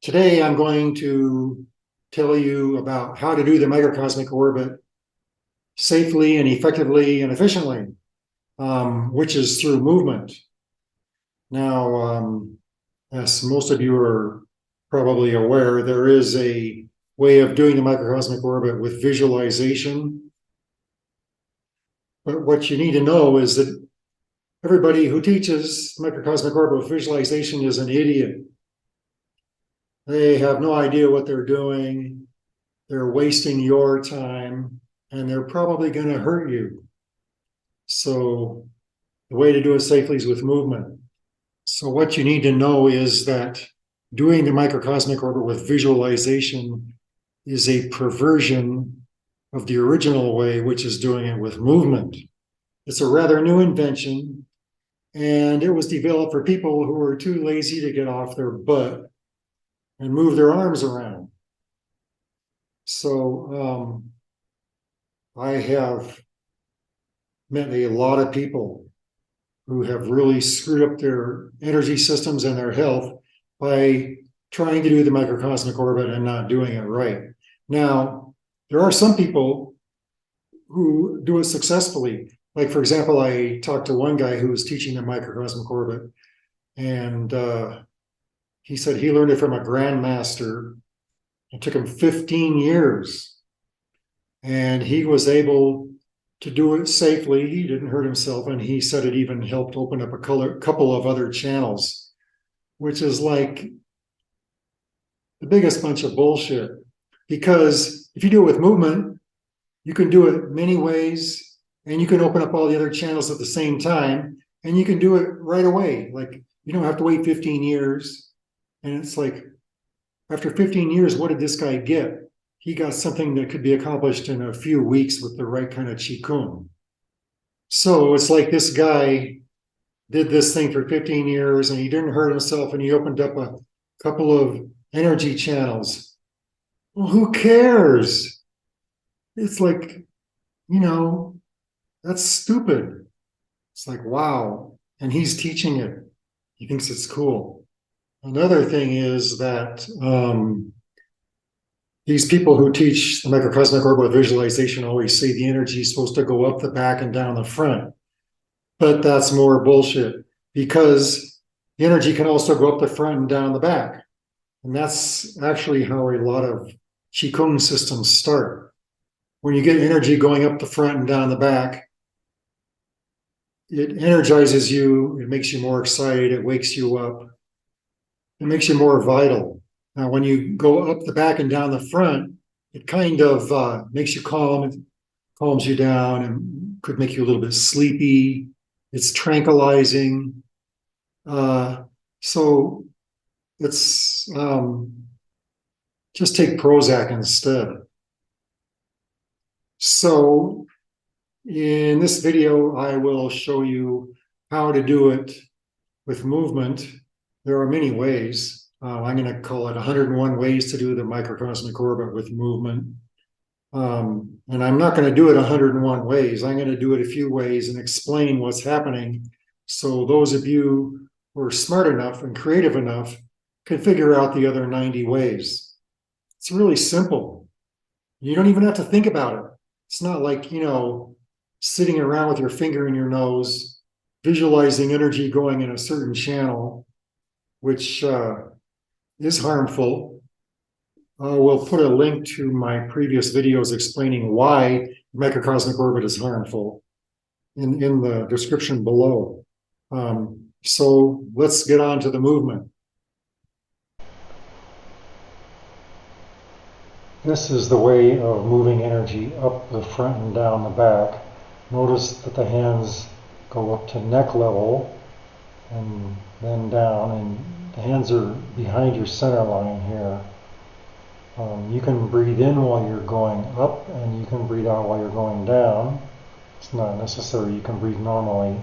Today I'm going to tell you about how to do the microcosmic orbit safely and effectively and efficiently, which is through movement. Now, as most of you are probably aware, there is a way of doing the microcosmic orbit with visualization. But what you need to know is that everybody who teaches microcosmic orbit with visualization is an idiot. They have no idea what they're doing. They're wasting your time, and they're probably going to hurt you. So the way to do it safely is with movement. So what you need to know is that doing the microcosmic orbit with visualization is a perversion of the original way, which is doing it with movement. It's a rather new invention, and it was developed for people who were too lazy to get off their butt and move their arms around. So I have met a lot of people who have really screwed up their energy systems and their health by trying to do the microcosmic orbit and not doing it right. Now, there are some people who do it successfully. Like, for example, I talked to one guy who was teaching the microcosmic orbit, and he said he learned it from a grandmaster. It took him 15 years, and he was able to do it safely. He didn't hurt himself, and he said it even helped open up a couple of other channels, which is like the biggest bunch of bullshit. Because if you do it with movement, you can do it many ways, and you can open up all the other channels at the same time, and you can do it right away. Like, you don't have to wait 15 years. And it's like, after 15 years, what did this guy get? He got something that could be accomplished in a few weeks with the right kind of qigong. So it's like this guy did this thing for 15 years and he didn't hurt himself, and he opened up a couple of energy channels. Well, who cares? It's like, you know, that's stupid. It's like, wow. And he's teaching it. He thinks it's cool. Another thing is that these people who teach the microcosmic orbit visualization always say the energy is supposed to go up the back and down the front. But that's more bullshit, because the energy can also go up the front and down the back. And that's actually how a lot of Qigong systems start. When you get energy going up the front and down the back, it energizes you, it makes you more excited, it wakes you up, it makes you more vital. Now, when you go up the back and down the front, it kind of makes you calm, it calms you down, and could make you a little bit sleepy. It's tranquilizing. So it's just take Prozac instead. So in this video, I will show you how to do it with movement. There are many ways. I'm going to call it 101 ways to do the microcosmic orbit with movement. And I'm not going to do it 101 ways. I'm going to do it a few ways and explain what's happening, so those of you who are smart enough and creative enough can figure out the other 90 ways. It's really simple. You don't even have to think about it. It's not like, sitting around with your finger in your nose, visualizing energy going in a certain channel, which is harmful. We'll put a link to my previous videos explaining why microcosmic orbit is harmful in the description below. So let's get on to the movement. This is the way of moving energy up the front and down the back. Notice that the hands go up to neck level and then down, and the hands are behind your center line here. You can breathe in while you're going up, and you can breathe out while you're going down. It's not necessary, you can breathe normally.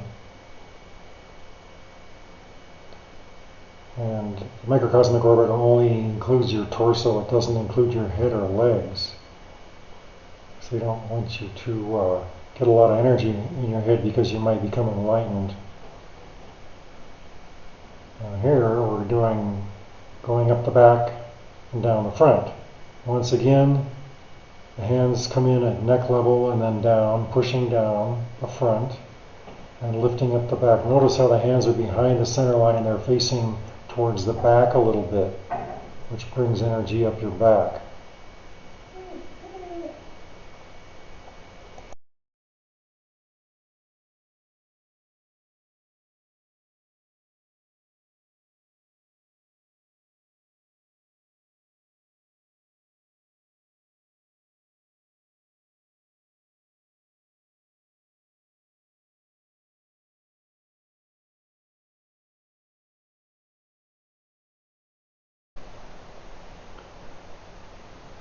And the microcosmic orbit only includes your torso, it doesn't include your head or legs. So they don't want you to get a lot of energy in your head because you might become enlightened. Here we're doing going up the back and down the front. Once again, the hands come in at neck level and then down, pushing down the front and lifting up the back. Notice how the hands are behind the center line and they're facing towards the back a little bit, which brings energy up your back.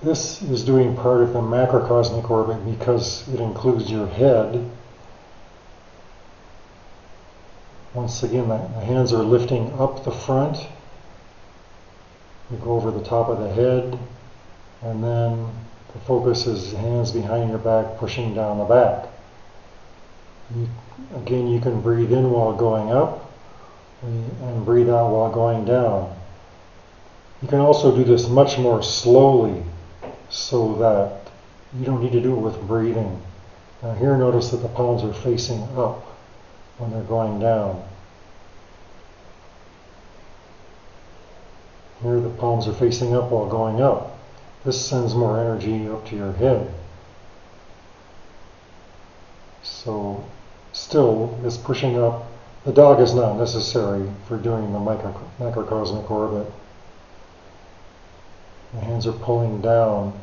This is doing part of the macrocosmic orbit because it includes your head. Once again, the hands are lifting up the front. You go over the top of the head, and then the focus is hands behind your back pushing down the back. Again, you can breathe in while going up and breathe out while going down. You can also do this much more slowly so that you don't need to do it with breathing. Now here, notice that the palms are facing up when they're going down. Here the palms are facing up while going up. This sends more energy up to your head. So still, this pushing up, the dog is not necessary for doing the macrocosmic orbit. The hands are pulling down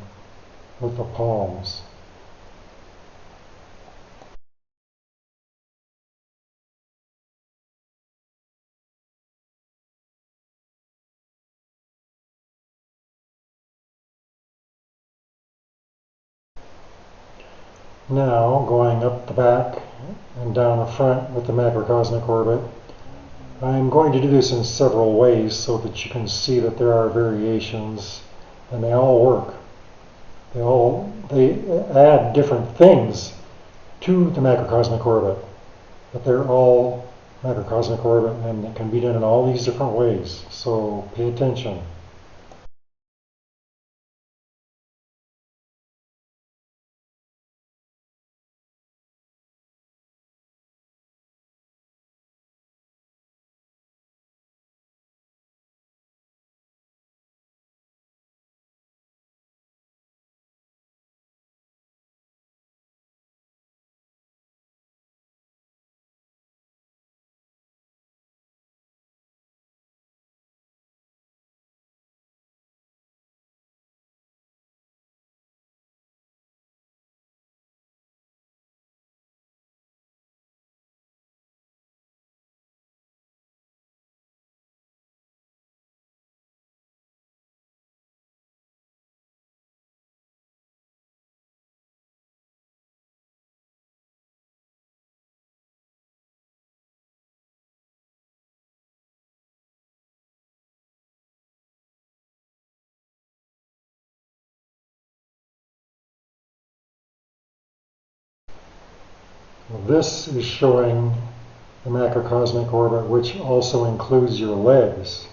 with the palms. Now, going up the back and down the front with the macrocosmic orbit, I'm going to do this in several ways so that you can see that there are variations and they all work. They add different things to the macrocosmic orbit, but they're all macrocosmic orbit and it can be done in all these different ways. So pay attention. This is showing the macrocosmic orbit, which also includes your legs.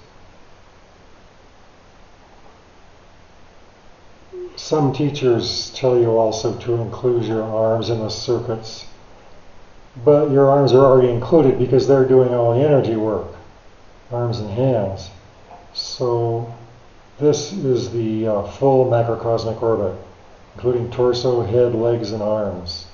Some teachers tell you also to include your arms in the circuits, but your arms are already included because they're doing all the energy work, arms and hands. So this is the full macrocosmic orbit, including torso, head, legs, and arms.